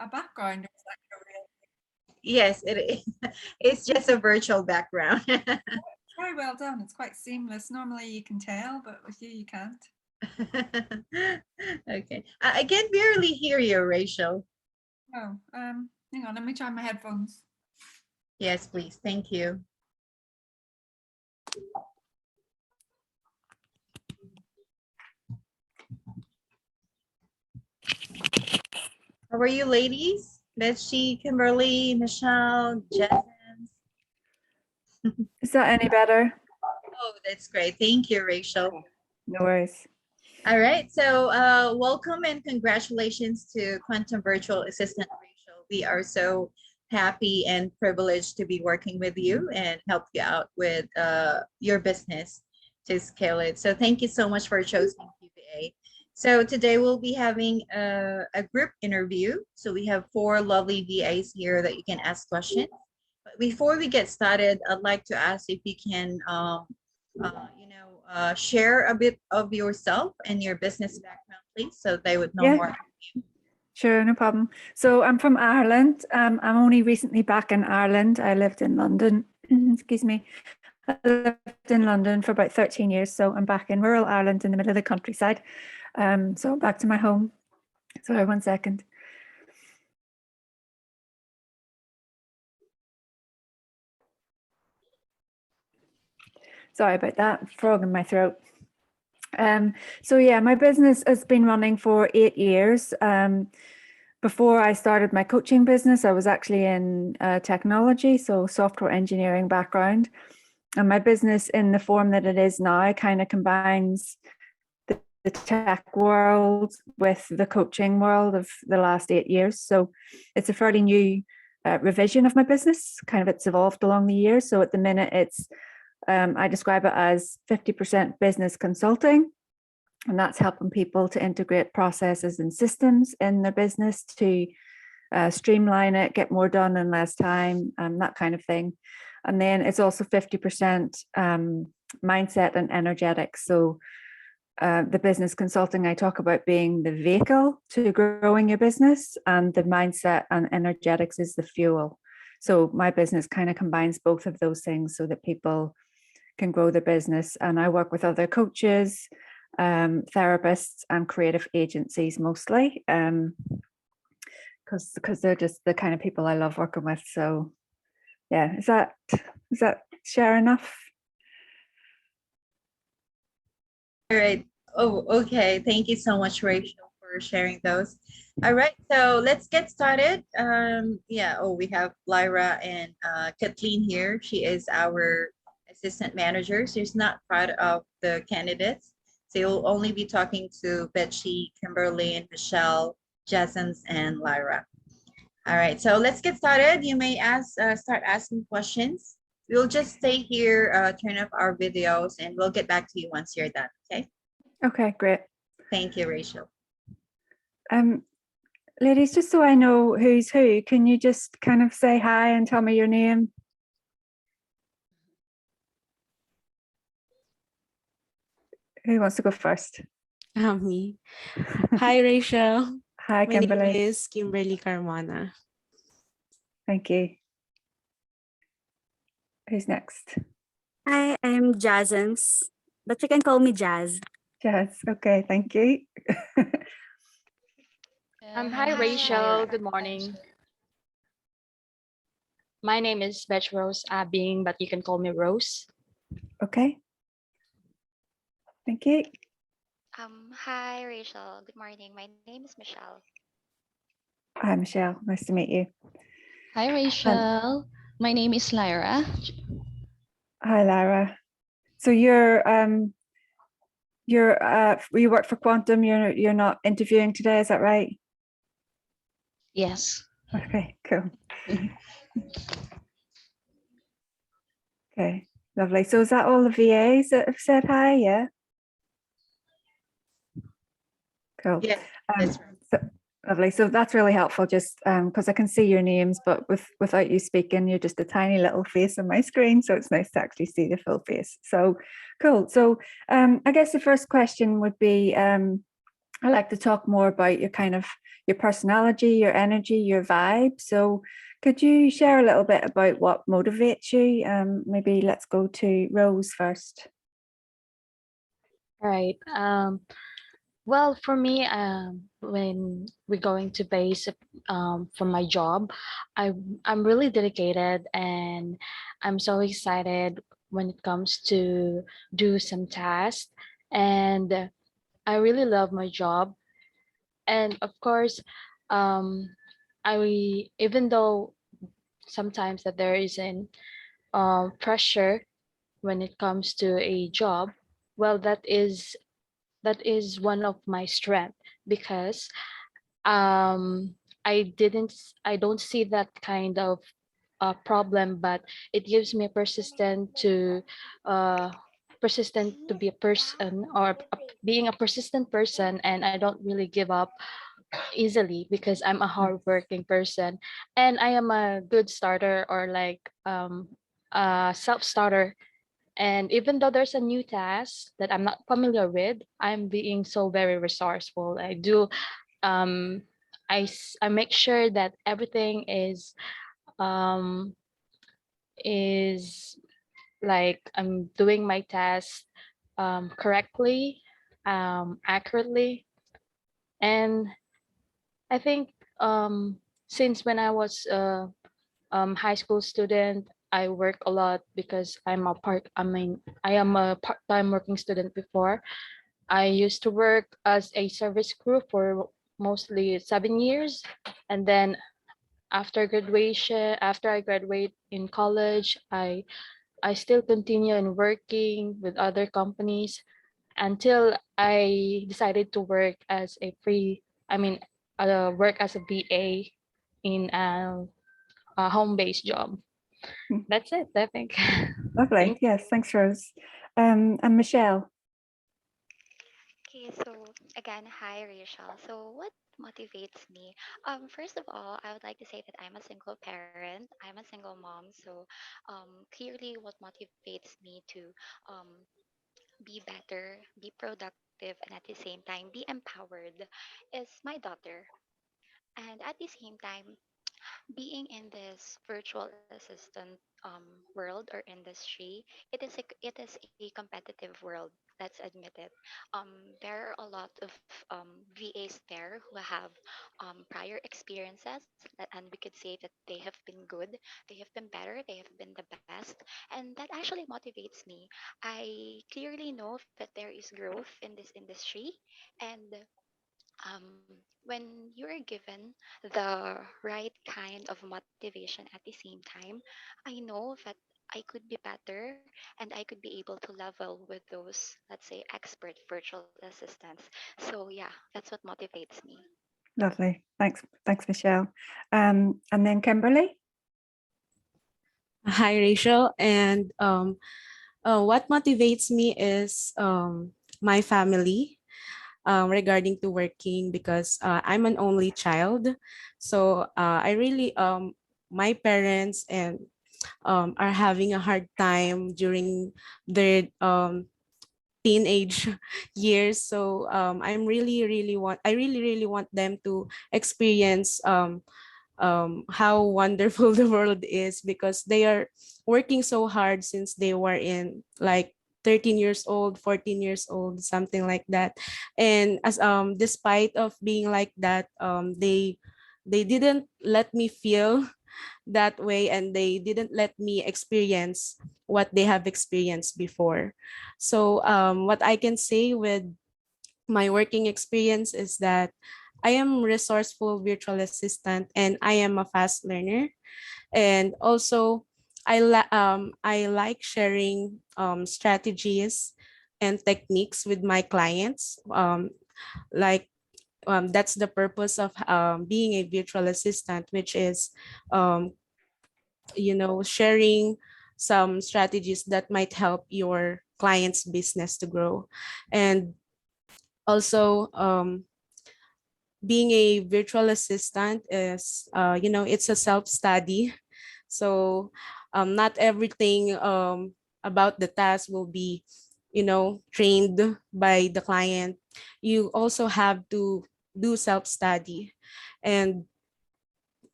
a background? Or is that your real? Yes, it is. It's just a virtual background. It's very well done. It's quite seamless. Normally you can tell, but with you can't. Okay. I can barely hear you, Rachel. Oh, hang on. Let me try my headphones. Yes, please. Thank you. How are you, ladies? Betsy, Kimberly, Michelle, Jess. Is that any better? Oh, that's great. Thank you, Rachel. No worries. All right. So welcome and congratulations to Quantum Virtual Assistant Rachel. We are so happy and privileged to be working with you and help you out with your business to scale it. So thank you so much for choosing QVA. So today we'll be having a group interview. So we have 4 lovely VAs here that you can ask questions. But before we get started, I'd like to ask if you can share a bit of yourself and your business background, please, so they would know more. Sure, no problem. So I'm from Ireland. I'm only recently back in Ireland. I lived in London. Excuse me. I lived in London for about 13 years. So I'm back in rural Ireland in the middle of the countryside. So back to my home. Sorry, 1 second. Sorry about that, frog in my throat. So yeah, my business has been running for 8 years. Before I started my coaching business, I was actually in technology, so software engineering background. And my business in the form that it is now kind of combines the tech world with the coaching world of the last 8 years. So it's a fairly new revision of my business, kind of it's evolved along the years. So at the minute it's I describe it as 50% business consulting, and that's helping people to integrate processes and systems in their business to streamline it, get more done in less time, that kind of thing. And then it's also 50% mindset and energetics. So the business consulting I talk about being the vehicle to growing your business, and the mindset and energetics is the fuel. So my business kind of combines both of those things so that people can grow their business. And I work with other coaches, therapists, and creative agencies mostly, because they're just the kind of people I love working with. So yeah, is that share enough? All right. Oh, okay. Thank you so much, Rachel, for sharing those. All right, so let's get started. We have Lyra and Kathleen here. She is our assistant manager. She's not part of the candidates. So you'll only be talking to Betsy, Kimberly, and Michelle, Jessens, and Lyra. All right, so let's get started. You may start asking questions. We'll just stay here, turn off our videos, and we'll get back to you once you're done, okay? Okay, great. Thank you, Rachel. Ladies, just so I know who's who, can you just kind of say hi and tell me your name? Who wants to go first? Me. Hi, Rachel. Hi, Kimberly. My name is Kimberly Carmona. Thank you. Who's next? Hi, I'm Jazens, but you can call me Jazz. Jazz. Okay, thank you. Hi, Rachel. Good morning. My name is Betch Rose Abing, but you can call me Rose. Okay. Thank you. Hi, Rachel. Good morning. My name is Michelle. Hi, Michelle. Nice to meet you. Hi, Rachel. My name is Lyra. Hi, Lyra. So you work for Quantum. You're not interviewing today, is that right? Yes. Okay, cool. Okay, lovely. So is that all the VAs that have said hi? Yeah. Cool. Yeah. Lovely. So that's really helpful, just because I can see your names, but without you speaking, you're just a tiny little face on my screen. So it's nice to actually see the full face. So cool. So I guess the first question would be, I'd like to talk more about your your personality, your energy, your vibe. So could you share a little bit about what motivates you? Maybe let's go to Rose first. Right. Well, for me, when we're going to base from my job, I'm really dedicated and I'm so excited when it comes to do some tasks, and I really love my job. And of course, um, I even though sometimes that there is an pressure when it comes to a job, well, that is one of my strength because um I don't see that kind of problem, but it gives me uh persistent to be a person, or being a persistent person, and I don't really give up easily because I'm a hardworking person, and I am a good starter, or like a self starter. And even though there's a new task that I'm not familiar with, I'm being so very resourceful. I do I make sure that everything um is like I'm doing my task correctly, accurately. And I think since when I was a high school student, I work a lot because I am a part-time working student before. I used to work as a service crew for mostly 7 years, and then after I graduate in college, I still continue in working with other companies until I decided to work as a work as a VA in a home-based job. Mm. That's it, I think. Lovely. Yes, thanks, Rose. And Michelle. Okay, so again, hi Rachel. So what motivates me? First of all, I would like to say that I'm a single parent. I'm a single mom. So clearly what motivates me to um, be better, be productive, and at the same time be empowered is my daughter. And at the same time, being in this virtual assistant world or industry, it is a competitive world. Let's admit it. There are a lot of VAs there who have prior experiences, and we could say that they have been good, they have been better, they have been the best, and that actually motivates me. I clearly know that there is growth in this industry, and when you're given the right kind of motivation at the same time, I know that I could be better and I could be able to level with those, let's say, expert virtual assistants. So, yeah, that's what motivates me. Lovely. Thanks, Michelle. And then Kimberly. Hi, Rachel. And what motivates me is my family regarding to working because I'm an only child. So I really, my parents and are having a hard time during their teenage years. So I really want them to experience how wonderful the world is because they are working so hard since they were in like 13 years old, 14 years old, something like that. And as despite of being like that, they didn't let me feel that way, and they didn't let me experience what they have experienced before. So what I can say with my working experience is that I am resourceful virtual assistant and I am a fast learner. And also I like sharing strategies and techniques with my clients. Like that's the purpose of being a virtual assistant, which is um, sharing some strategies that might help your client's business to grow. And also being a virtual assistant is it's a self-study. So not everything about the task will be trained by the client. You also have to do self-study. And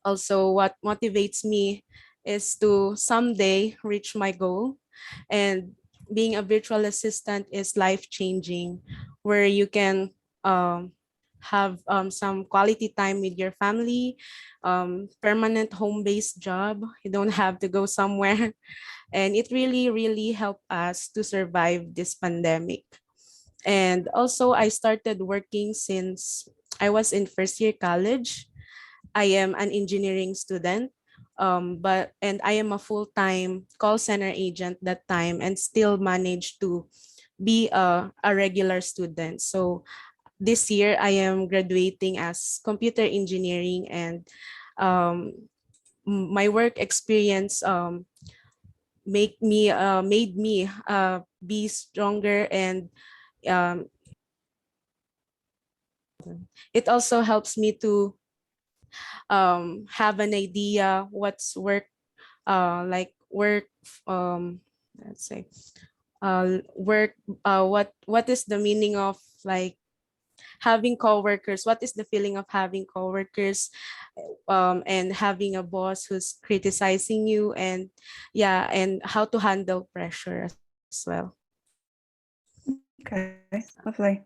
also what motivates me is to someday reach my goal. And being a virtual assistant is life changing, where you can um, have some quality time with your family, permanent home-based job. You don't have to go somewhere. And it really, really helped us to survive this pandemic. And also, I started working since I was in first year college. I am an engineering student, but and I am a full-time call center agent that time, and still managed to be a regular student. So this year I am graduating as computer engineering, and um, my work experience made me be stronger, and um, it also helps me to have an idea what's work like work let's say work what is the meaning of like having coworkers, what is the feeling of having coworkers, and having a boss who's criticizing you, and yeah, and how to handle pressure as well. Okay, lovely.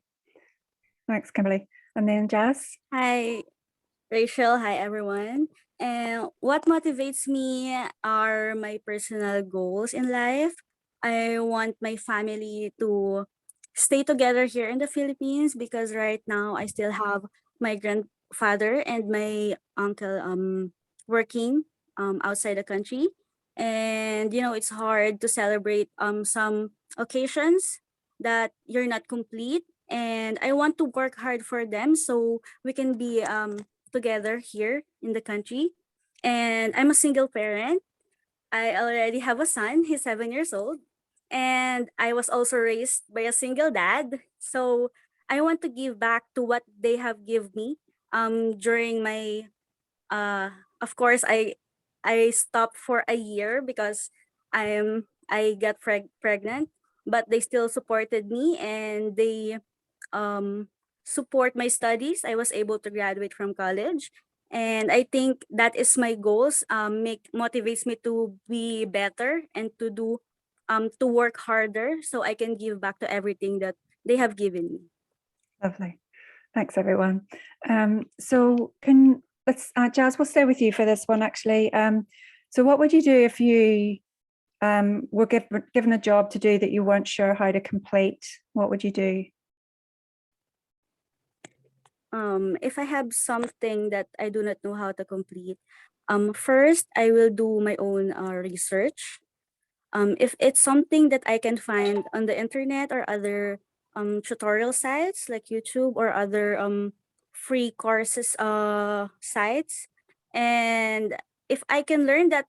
Thanks, Kimberly. And then Jazz? Hi, Rachel. Hi, everyone. And what motivates me are my personal goals in life. I want my family to stay together here in the Philippines because right now I still have my grandfather and my uncle working outside the country. And it's hard to celebrate some occasions that you're not complete, and I want to work hard for them so we can be together here in the country. And I'm a single parent. I already have a son. He's 7 years old. And I was also raised by a single dad. So I want to give back to what they have given me during my uh of course I stopped for a year because I got pregnant, but they still supported me, and they um support my studies. I was able to graduate from college, and I think that is my goals. Make motivates me to be better and to work harder so I can give back to everything that they have given me. Lovely. Thanks, everyone. So can let's Jazz, we'll stay with you for this one actually. So what would you do if you were given a job to do that you weren't sure how to complete? What would you do? If I have something that I do not know how to complete, first I will do my own research. If it's something that I can find on the internet or other tutorial sites like YouTube or other free courses sites, and if I can learn that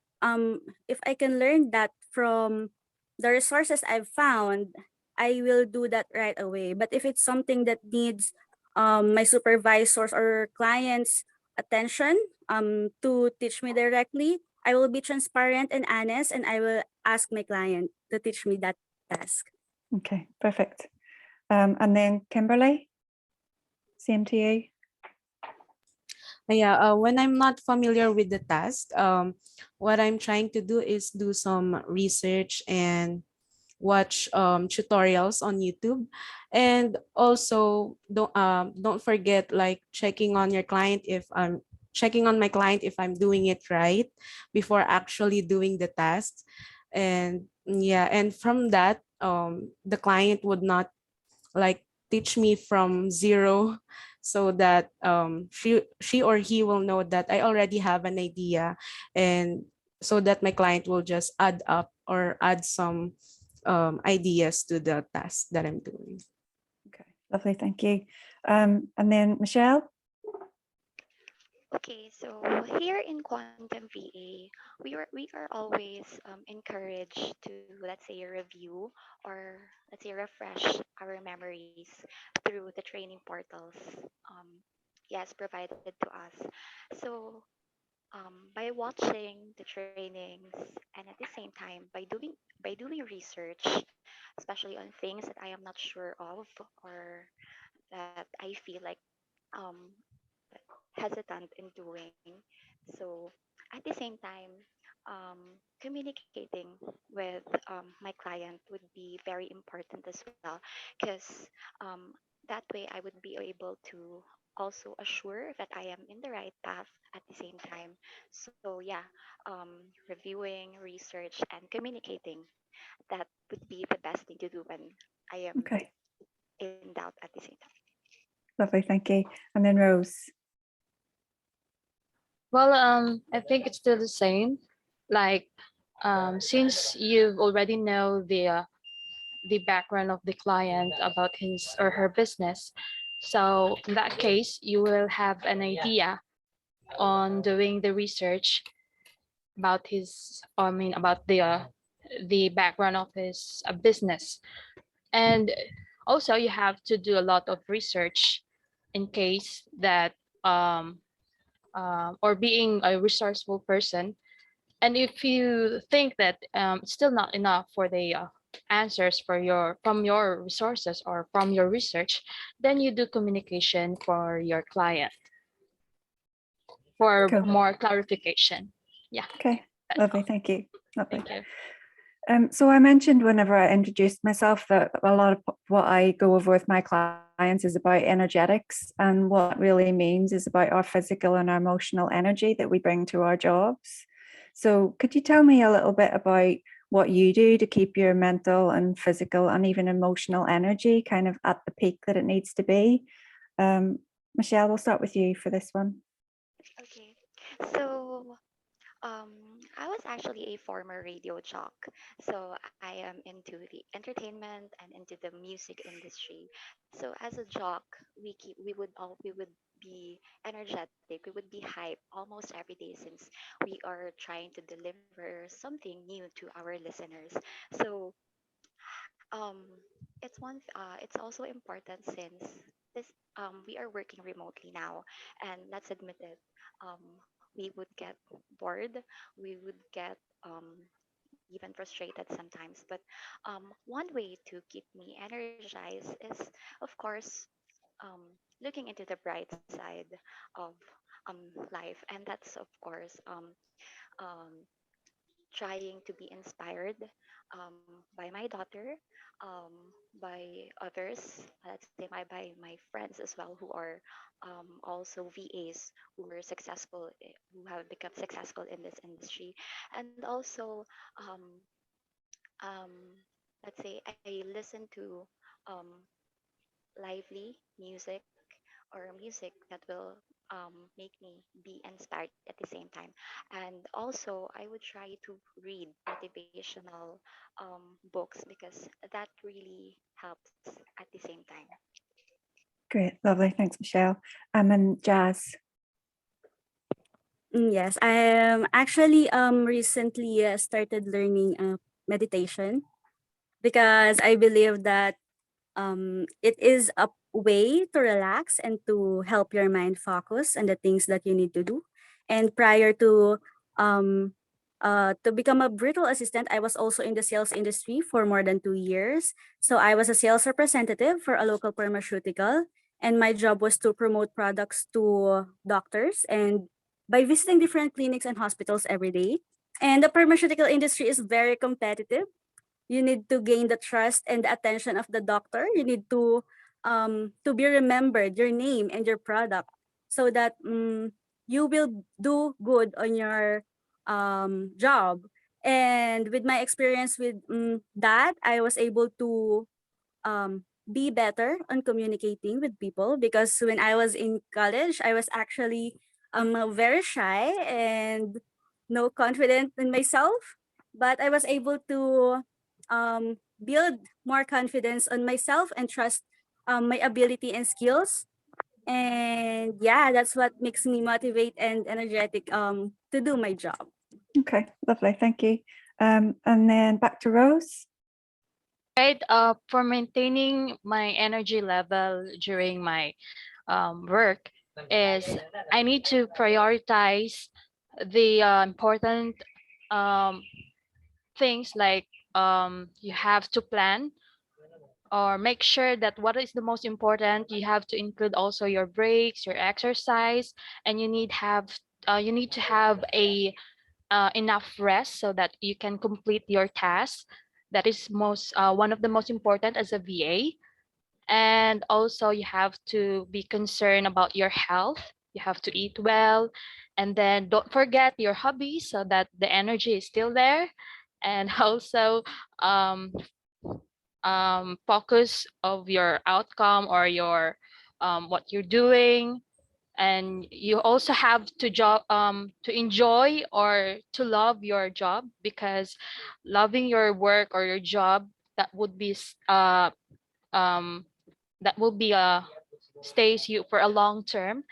from the resources I've found, I will do that right away. But if it's something that needs my supervisors or clients' attention to teach me directly, I will be transparent and honest, and I will ask my client to teach me that task. Okay, perfect. And then Kimberly, same to you. Yeah, when I'm not familiar with the task, what I'm trying to do is do some research and watch tutorials on YouTube, and also don't forget like checking on your client if I'm checking on my client if I'm doing it right before actually doing the tasks. And yeah, and from that, the client would not like teach me from zero, so that she or he will know that I already have an idea, and so that my client will just add up or add some ideas to the task that I'm doing. Okay, lovely, thank you. And then Michelle. Okay, so here in Quantum VA, we are always encouraged to, let's say, review or let's say refresh our memories through the training portals. Um, yes, provided to us. So by watching the trainings and at the same time by doing research, especially on things that I am not sure of or that I feel like um, hesitant in doing. So at the same time, communicating with my client would be very important as well, because um, that way I would be able to also assure that I am in the right path at the same time. So yeah, reviewing, research, and communicating, that would be the best thing to do when I am Okay, in doubt at the same time. lovely, thank you. And then Rose. Well, I think it's still the same. Like, since you already know the background of the client about his or her business, so in that case, you will have an idea on doing the research about his, I mean, about the background of his business, and also you have to do a lot of research in case that um, or being a resourceful person. And if you think that it's still not enough for the answers for your from your resources or from your research, then you do communication for your client for Cool. more clarification. Yeah, Okay, that's lovely, all. thank you. Lovely. Thank you. So I mentioned whenever I introduced myself that a lot of what I go over with my clients is about energetics, and what that really means is about our physical and our emotional energy that we bring to our jobs. So could you tell me a little bit about what you do to keep your mental and physical and even emotional energy kind of at the peak that it needs to be? Michelle, we'll start with you for this one. Okay. So I was actually a former radio jock, so I am into the entertainment and into the music industry. So as a jock, we would be energetic, we would be hype almost every day, since we are trying to deliver something new to our listeners. So um, it's also important, since this we are working remotely now, and let's admit it, um, we would get bored, we would get even frustrated sometimes. But one way to keep me energized is, of course, um, looking into the bright side of life, and that's of course um, trying to be inspired by my daughter, um, by others, let's say by my friends as well, who are also VAs, who were successful, who have become successful in this industry. And also, um, um, let's say I listen to um, lively music, or music that will make me be inspired at the same time. And also, I would try to read motivational books, because that really helps at the same time. Great, lovely, thanks, Michelle. And then Jazz. Yes, I am actually recently started learning meditation, because I believe that it is a way to relax and to help your mind focus on the things that you need to do. And prior um, to become a virtual assistant, I was also in the sales industry for more than 2 years. So I was a sales representative for a local pharmaceutical, and my job was to promote products to doctors and by visiting different clinics and hospitals every day. And the pharmaceutical industry is very competitive. You need to gain the trust and the attention of the doctor. You need to be remembered, your name and your product, so that you will do good on your job. And with my experience with that, I was able to be better on communicating with people, because when I was in college, I was actually very shy and no confident in myself. But I was able to build more confidence on myself and trust my ability and skills. And yeah, that's what makes me motivate and energetic to do my job. Okay, lovely, thank you. And then back to Rose. Right. For maintaining my energy level during my work is I need to prioritize the important um, things, like you have to plan or make sure that what is the most important, you have to include also your breaks, your exercise, and you need to have a enough rest so that you can complete your task. That is most one of the most important as a VA. And also you have to be concerned about your health. You have to eat well, and then don't forget your hobbies so that the energy is still there. And also um, focus of your outcome or your what you're doing. And you also have to enjoy or to love your job, because loving your work or your job, that would be um that will be stays you for a long term.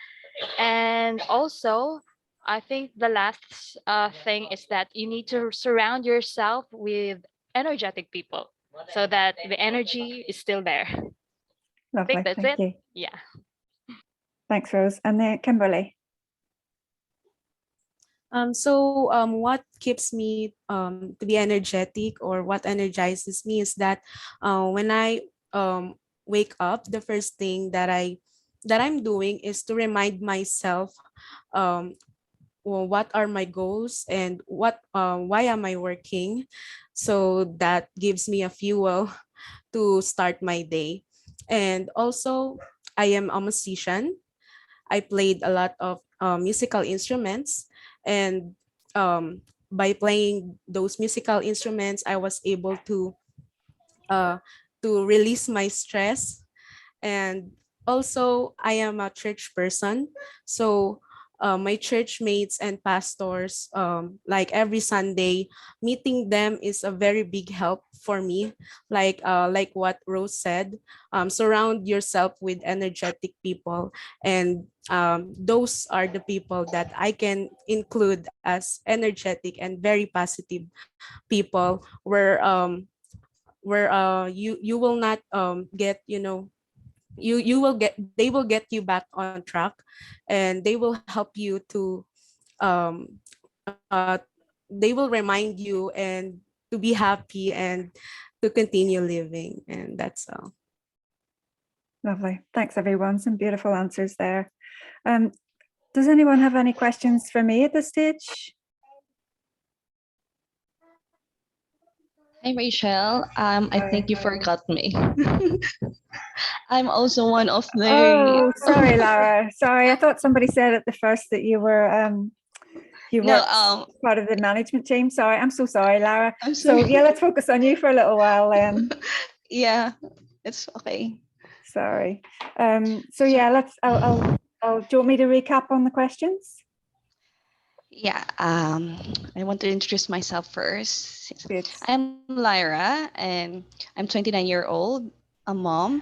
And also, I think the last thing is that you need to surround yourself with energetic people so that the energy is still there. I think Lovely. that's Thank it. you. Yeah. Thanks, Rose. And then Kimberly. What keeps me to be energetic, or what energizes me, is that when I wake up, the first thing that I'm doing is to remind myself um, what are my goals, and why am I working. So that gives me a fuel to start my day. And also, I am a musician. I played a lot of musical instruments, and by playing those musical instruments, I was able uh, to release my stress. And also, I am a church person. So my church mates and pastors, like every Sunday, meeting them is a very big help for me. Like what Rose said, surround yourself with energetic people, and those are the people that I can include as energetic and very positive people, where you will not get, you will get they will get you back on track, and they will help you to um uh they will remind you and to be happy and to continue living, and that's all. Lovely. Thanks, everyone. Some beautiful answers there. Does anyone have any questions for me at this stage? Hi, Rachel. I think you forgot me. I'm also one of the. Oh, sorry, Lara. Sorry, I thought somebody said at the first that you were you No, weren't part of the management team. Sorry, I'm so sorry, Lara. I'm So sorry. yeah, let's focus on you for a little while then. Yeah, it's okay. Sorry. So yeah, do you want me to recap on the questions? Yeah, I want to introduce myself first. Good. I'm Lyra, and I'm 29-year-old, a mom.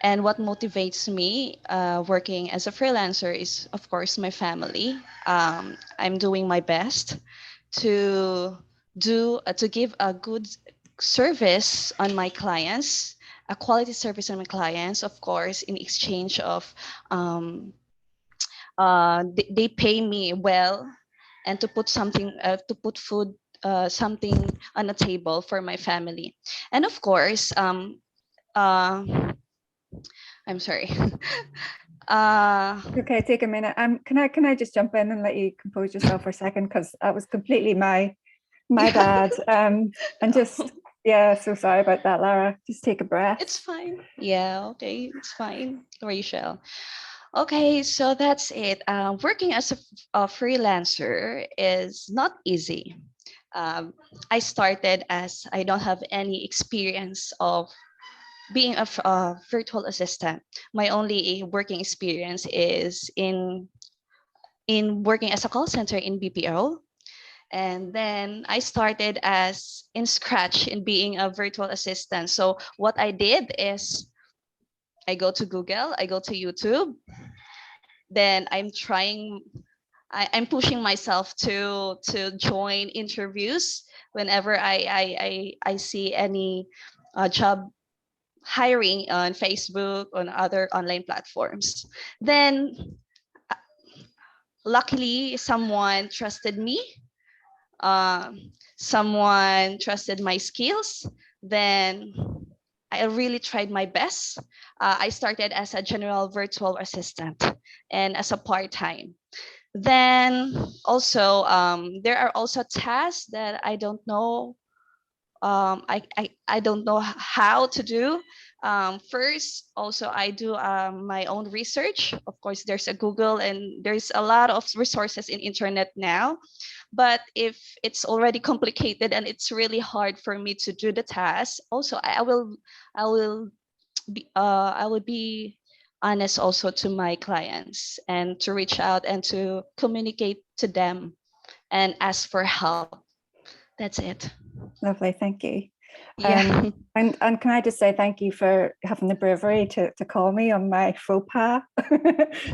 And what motivates me working as a freelancer is, of course, my family. I'm doing my best to to give a good service on my clients, a quality service on my clients, of course, in exchange of um, they pay me well, and to put something to put food something on the table for my family. And of course, uh, I'm sorry. Okay, take a minute. Can I just jump in and let you compose yourself for a second, because that was completely my bad. And just yeah, so sorry about that, Lara. Just take a breath. It's fine. Yeah, okay, it's fine, Rachel. Okay, so that's it. Working as a freelancer is not easy. Um, I started as I don't have any experience of being a virtual assistant. My only working experience is in working as a call center in BPO. And then I started as in scratch in being a virtual assistant. So what I did is I go to Google, I go to YouTube, then I'm pushing myself to join interviews whenever I see any job hiring on Facebook, on other online platforms. Then luckily someone trusted me, someone trusted my skills. Then I really tried my best. I started as a general virtual assistant and as a part-time. Then also there are also tasks that I don't know, I don't know how to do. First, also I do my own research. Of course, there's a Google and there's a lot of resources in internet now. But if it's already complicated and it's really hard for me to do the task, also I will I will be honest also to my clients and to reach out and to communicate to them and ask for help. That's it. Lovely, thank you. Yeah. And can I just say thank you for having the bravery to call me on my faux pas.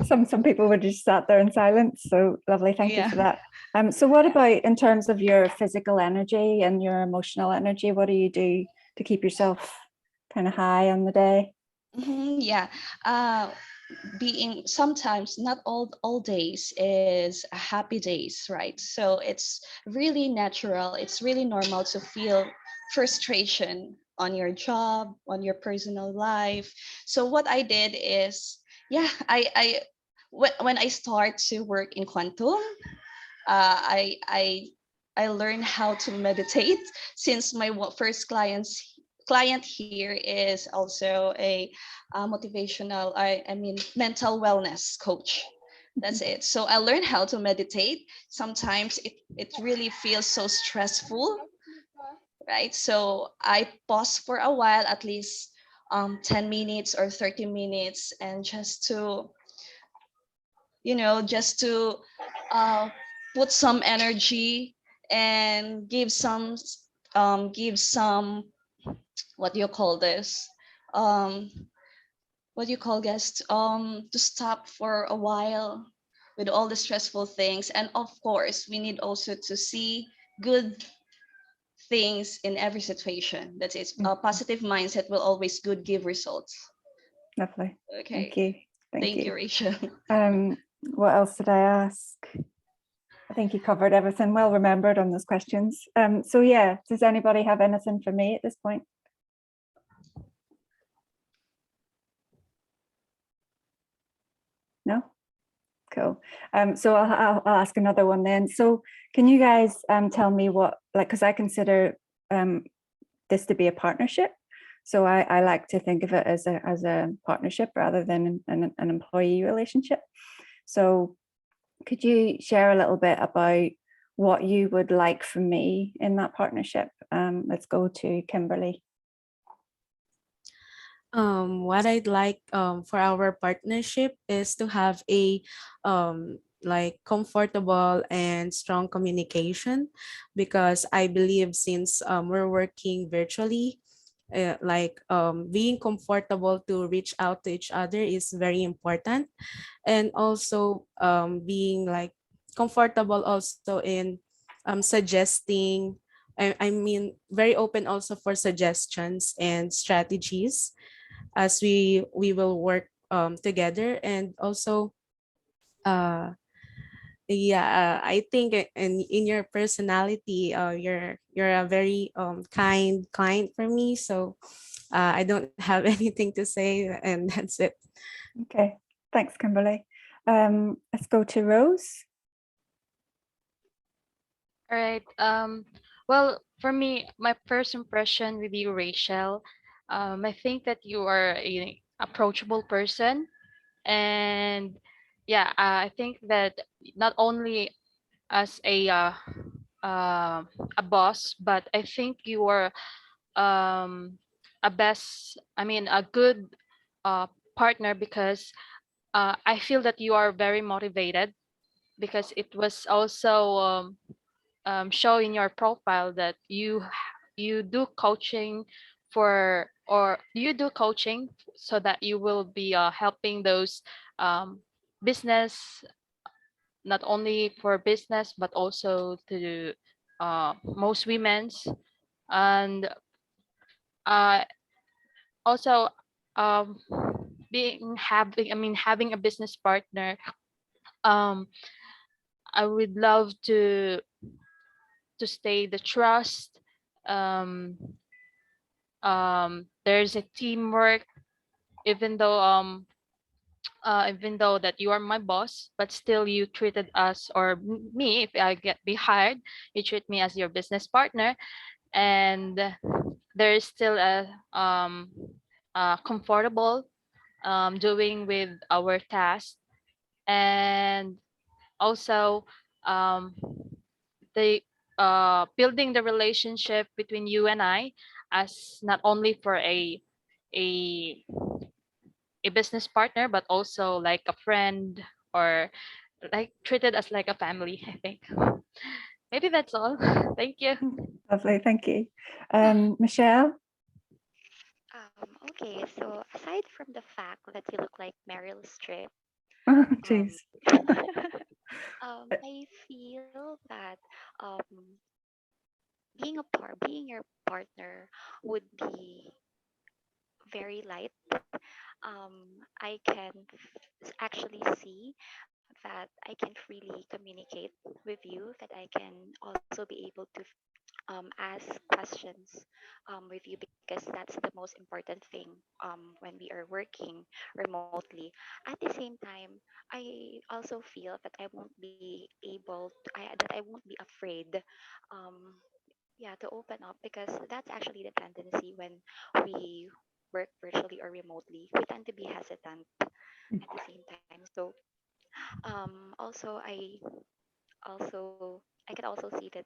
Some people would just sat there in silence. So lovely, thank you Yeah. for that. So what about in terms of your physical energy and your emotional energy? What do you do to keep yourself kind of high on the day? Yeah. Being sometimes not all days is happy days, right? So it's really natural. It's really normal to feel frustration on your job, on your personal life. So what I did is, yeah, when I start to work in quantum, uh, I I I learned how to meditate since my first client here is also a motivational, I mean mental wellness coach. That's it. So I learned how to meditate. Sometimes it really feels so stressful, right? So I pause for a while, at least 10 minutes or 30 minutes, and just to, just to uh, put some energy and give some, what do you call this, um what do you call guests, to stop for a while with all the stressful things. And of course we need also to see good things in every situation. That is, a positive mindset will always good give results. Lovely, Okay. thank you. Thank Thank you. you, Rachel. What else did I ask? I think you covered everything, well remembered on those questions. So yeah, does anybody have anything for me at this point? No? Cool. So I'll ask another one then. So can you guys tell me what, like, because I consider this to be a partnership. So I like to think of it as a partnership rather than an employee relationship. So could you share a little bit about what you would like from me in that partnership? Let's go to Kimberly. What I'd like for our partnership is to have a like comfortable and strong communication, because I believe since we're working virtually, being comfortable to reach out to each other is very important. And also being like comfortable also in suggesting, I mean very open also for suggestions and strategies as we will work together. And also uh yeah, I think in your personality, you're a very kind client for me. So I don't have anything to say, and that's it. Okay, thanks, Kimberly. Let's go to Rose. All right. Well, for me, my first impression with you, Rachel, I think that you are a approachable person, and yeah, I think that not only as uh, a boss, but I think you are a best, I mean, a good uh, partner, because I feel that you are very motivated, because it was also show in your profile that you do coaching or you do coaching so that you will be helping those um, business, not only for business but also to most women's. And uh, also um, being having I mean having a business partner, um, I would love to stay the trust, um, there's a teamwork, even though even though that you are my boss, but still you treated us, or me, if I get be hired, you treat me as your business partner. And there is still a comfortable doing with our task. And also um, the building the relationship between you and I, as not only for a a business partner, but also like a friend, or like treated as like a family, I think. Maybe that's all. Thank you. Lovely, thank you. Michelle? Okay, so aside from the fact that you look like Meryl Streep, Jeez. um, I feel that being your partner would be very light. I can actually see that I can freely communicate with you, that I can also be able to ask questions with you, because that's the most important thing when we are working remotely. At the same time, I also feel that I won't be that I won't be afraid, yeah, to open up, because that's actually the tendency when we work virtually or remotely. We tend to be hesitant at the same time. So also I can also see that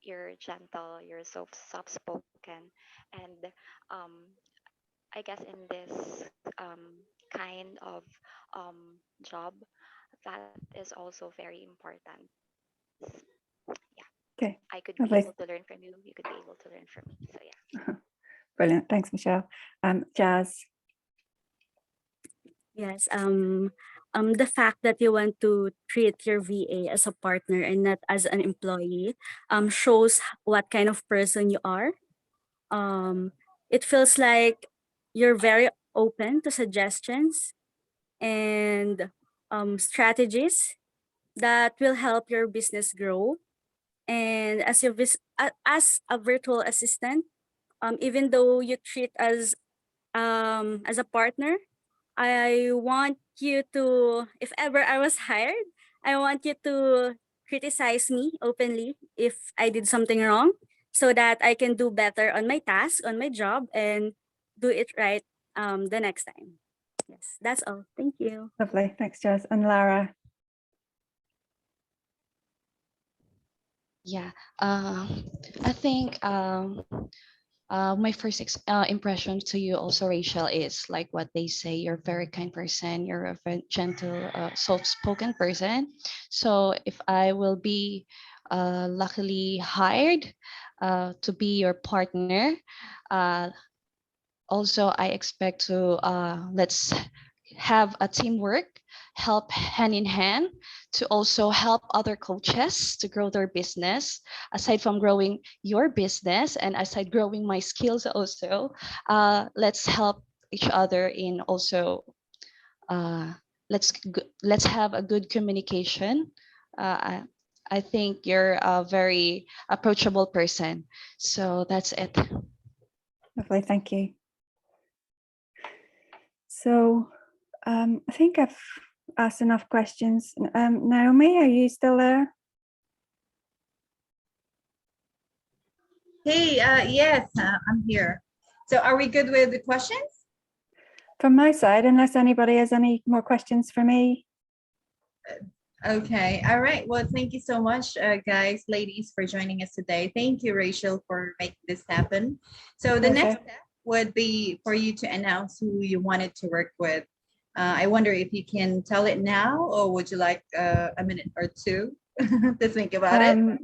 you're gentle, you're so soft spoken, and um, I guess in this kind of job, that is also very important. Yeah, Okay, I could be lovely. able to learn from you. You could be able to learn from me. So yeah. Brilliant, thanks, Michelle. Jazz? Yes. The fact that you want to treat your VA as a partner and not as an employee, shows what kind of person you are. Um, it feels like you're very open to suggestions and strategies that will help your business grow. And as a virtual assistant, even though you treat as a partner, I want you to, if ever I was hired, I want you to criticize me openly if I did something wrong, so that I can do better on my task, on my job, and do it right the next time. Yes, that's all. Thank you. Lovely, thanks, Jazz. And Lara? Yeah, I think my first impression to you also, Rachel, is like what they say. You're a very kind person. You're a very gentle, soft-spoken person. So if I will be luckily hired to be your partner, uh, also I expect to let's have a teamwork, help hand in hand to also help other coaches to grow their business. Aside from growing your business and aside growing my skills also, let's help each other in also uh, let's have a good communication. I, I think you're a very approachable person. So that's it. Lovely, thank you. So I think I've asked enough questions. Naomi, are you still there? Hey, yes, I'm here. So are we good with the questions? From my side, unless anybody has any more questions for me. Okay, all right. Well, thank you so much, guys, ladies, for joining us today. Thank you, Rachel, for making this happen. So the next Pleasure. step would be for you to announce who you wanted to work with. I wonder if you can tell it now, or would you like a minute or two to think about it,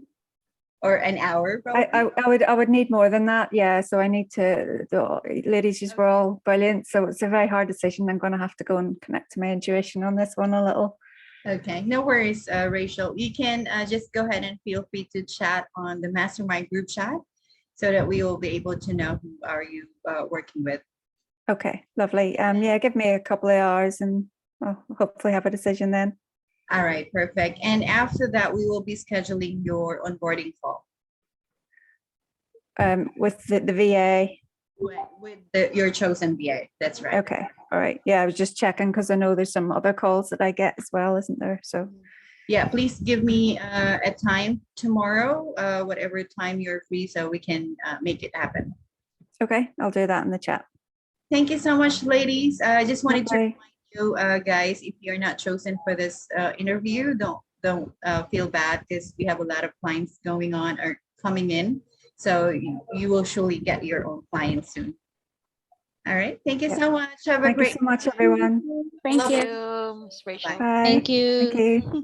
or an hour, probably? I would need more than that. Yeah, so I need to, the ladies just were all brilliant. So it's a very hard decision. I'm going to have to go and connect to my intuition on this one a little. Okay, no worries, Rachel. You can just go ahead and feel free to chat on the mastermind group chat so that we will be able to know who are you working with. Okay, lovely. Yeah, give me a couple of hours and I'll hopefully have a decision then. All right, perfect. And after that, we will be scheduling your onboarding call. With the VA. with your chosen BA. That's right. Okay. All right. Yeah, I was just checking because I know there's some other calls that I get as well, isn't there? So Yeah, please give me a time tomorrow, whatever time you're free, so we can make it happen. okay, I'll do that in the chat. Thank you so much, ladies. I just wanted to Bye. remind you, guys, if you're not chosen for this interview, don't feel bad because we have a lot of clients going on or coming in. So you will surely get your own clients soon. All right. Thank you Yeah. so much. Have a Thank you great so much, everyone. Thank Love you. Thank you, Ms. Rachel. Bye. Bye. Thank you. Thank you.